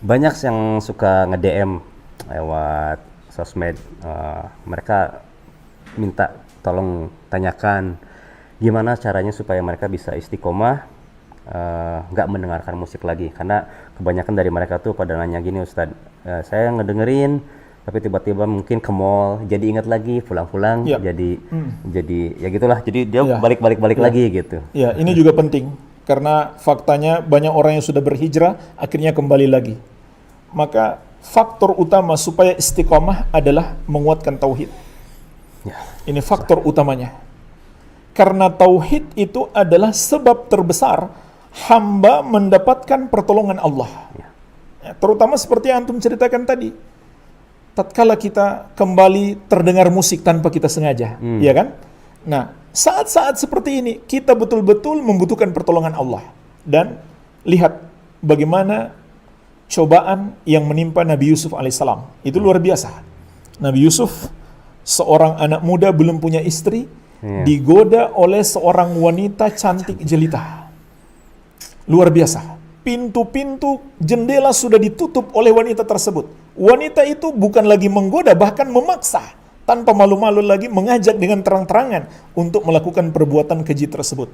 Banyak yang suka nge-DM lewat sosmed. Mereka minta tolong tanyakan gimana caranya supaya mereka bisa istiqomah, nggak mendengarkan musik lagi. Karena kebanyakan dari mereka tuh pada nanya gini, Ustadz, saya ngedengerin tapi tiba-tiba mungkin ke mall jadi ingat lagi, pulang-pulang Ya. jadi ya gitulah, jadi dia Ya. balik Ya. lagi gitu. Ya, ini juga penting karena faktanya banyak orang yang sudah berhijrah akhirnya kembali lagi. Maka faktor utama supaya istiqomah adalah menguatkan tauhid. Ya. Ini faktor utamanya. Karena tauhid itu adalah sebab terbesar hamba mendapatkan pertolongan Allah. Ya. Ya, terutama seperti yang antum ceritakan tadi. Tatkala kita kembali terdengar musik tanpa kita sengaja, ya kan? Nah, saat-saat seperti ini kita betul-betul membutuhkan pertolongan Allah. Dan lihat bagaimana cobaan yang menimpa Nabi Yusuf alaihissalam. Itu luar biasa. Nabi Yusuf, seorang anak muda belum punya istri, digoda oleh seorang wanita cantik jelita. Luar biasa. Pintu-pintu jendela sudah ditutup oleh wanita tersebut. Wanita itu bukan lagi menggoda, bahkan memaksa. Tanpa malu-malu lagi mengajak dengan terang-terangan untuk melakukan perbuatan keji tersebut.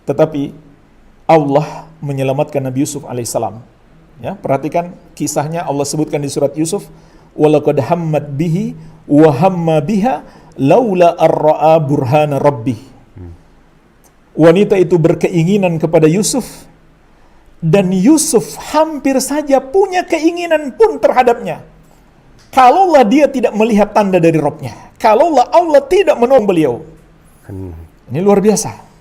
Tetapi Allah menyelamatkan Nabi Yusuf alaihissalam. Ya, perhatikan kisahnya Allah sebutkan di surat Yusuf, walaqad hammat bihi wa hamma biha laula ar-ra'a burhana rabbih. Wanita itu berkeinginan kepada Yusuf dan Yusuf hampir saja punya keinginan pun terhadapnya. Kalaulah dia tidak melihat tanda dari Rabb-nya, kalaulah Allah tidak menolong beliau. Ini luar biasa.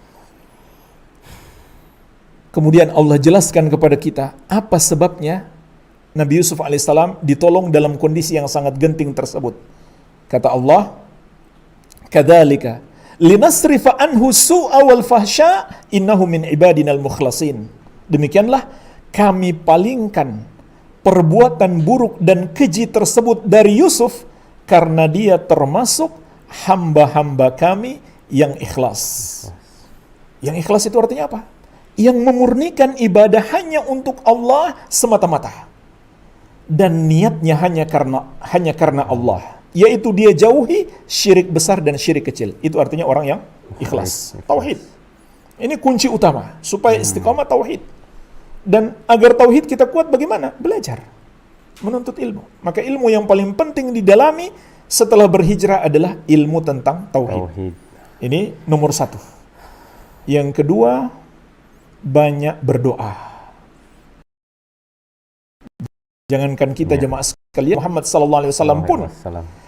Kemudian Allah jelaskan kepada kita apa sebabnya Nabi Yusuf alaihissalam ditolong dalam kondisi yang sangat genting tersebut. Kata Allah, kadzalika linasrifa anhu su'a wal fahsya innahu min ibadinal mukhlasin. Demikianlah kami palingkan perbuatan buruk dan keji tersebut dari Yusuf karena dia termasuk hamba-hamba kami yang ikhlas. Yang ikhlas itu artinya apa? Yang memurnikan ibadah hanya untuk Allah semata-mata. Dan niatnya hanya karena Allah. Yaitu dia jauhi syirik besar dan syirik kecil. Itu artinya orang yang ikhlas. Tauhid. Ini kunci utama supaya istiqamah tauhid. Dan agar tauhid kita kuat bagaimana? Belajar. Menuntut ilmu. Maka ilmu yang paling penting didalami setelah berhijrah adalah ilmu tentang tauhid. Ini nomor 1. Yang kedua, banyak berdoa. Jangankan kita jemaah sekalian, Muhammad sallallahu alaihi wasallam pun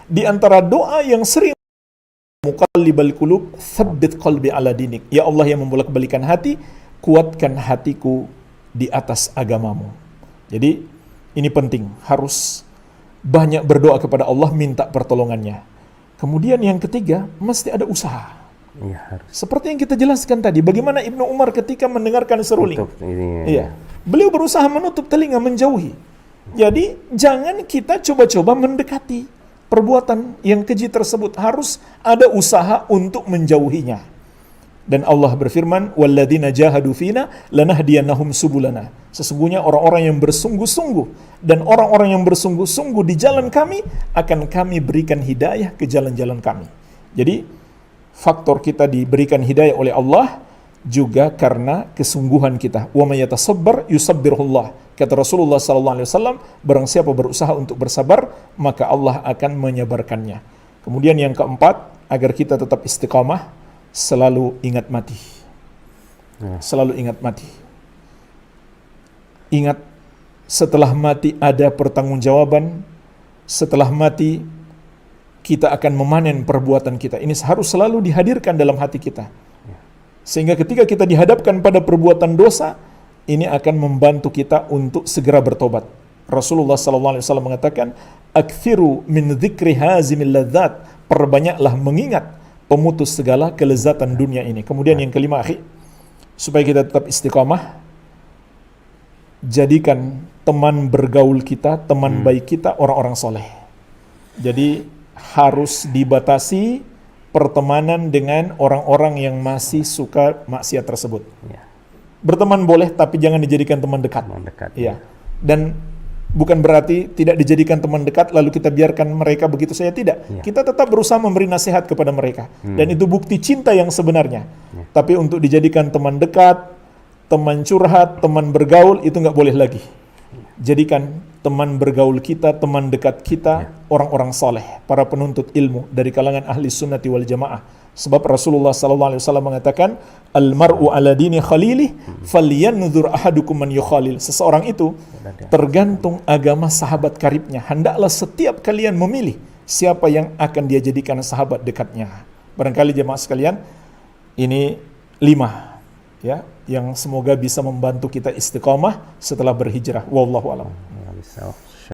di antara doa yang sering, muqallibal qulub tsabbit qalbi ala dinik. Ya Allah yang membolak-balikan hati, kuatkan hatiku di atas agamamu. Jadi ini penting, harus banyak berdoa kepada Allah, minta pertolongannya. Kemudian yang ketiga, mesti ada usaha. Iya, harus. Seperti yang kita jelaskan tadi, bagaimana Ibnu Umar ketika mendengarkan seruling. Iya. Beliau berusaha menutup telinga, menjauhi. Jadi jangan kita coba-coba mendekati perbuatan yang keji tersebut, harus ada usaha untuk menjauhinya. Dan Allah berfirman, walladzina jahadu fina lanahdiyannahum subulana. Sesungguhnya orang-orang yang bersungguh-sungguh dan orang-orang yang bersungguh-sungguh di jalan kami akan kami berikan hidayah ke jalan-jalan kami. Jadi faktor kita diberikan hidayah oleh Allah juga karena kesungguhan kita. Wa may yatasabbar yusabbirullah. Kata Rasulullah sallallahu alaihi wasallam, barang siapa berusaha untuk bersabar, maka Allah akan menyabarkannya. Kemudian yang keempat, agar kita tetap istiqamah, selalu ingat mati. Selalu ingat mati. Ingat, setelah mati ada pertanggungjawaban. Setelah mati kita akan memanen perbuatan kita. Ini harus selalu dihadirkan dalam hati kita. Sehingga ketika kita dihadapkan pada perbuatan dosa, ini akan membantu kita untuk segera bertobat. Rasulullah SAW mengatakan, "Aktsiru min dzikri hazimil ladzat." Perbanyaklah mengingat pemutus segala kelezatan dunia ini. Kemudian yang kelima, akhi, supaya kita tetap istiqamah, jadikan teman bergaul kita, teman baik kita, orang-orang soleh. Jadi harus dibatasi pertemanan dengan orang-orang yang masih suka maksiat tersebut. Berteman boleh, tapi jangan dijadikan teman dekat. Teman dekat. Iya. Dan bukan berarti tidak dijadikan teman dekat lalu kita biarkan mereka begitu saja, tidak. Kita tetap berusaha memberi nasihat kepada mereka. Dan itu bukti cinta yang sebenarnya. Tapi untuk dijadikan teman dekat, teman curhat, teman bergaul, itu nggak boleh lagi. Jadikan teman bergaul kita, teman dekat kita, orang-orang soleh, para penuntut ilmu dari kalangan ahli sunnati wal jamaah. Sebab Rasulullah SAW mengatakan, Al-mar'u ala dini khalilih, falyanzur ahadukum man yukhalil. Seseorang itu tergantung agama sahabat karibnya. Hendaklah setiap kalian memilih siapa yang akan dia jadikan sahabat dekatnya. Barangkali jemaah sekalian, ini 5 ya, yang semoga bisa membantu kita istiqamah setelah berhijrah. Wallahu a'lam. Bisa.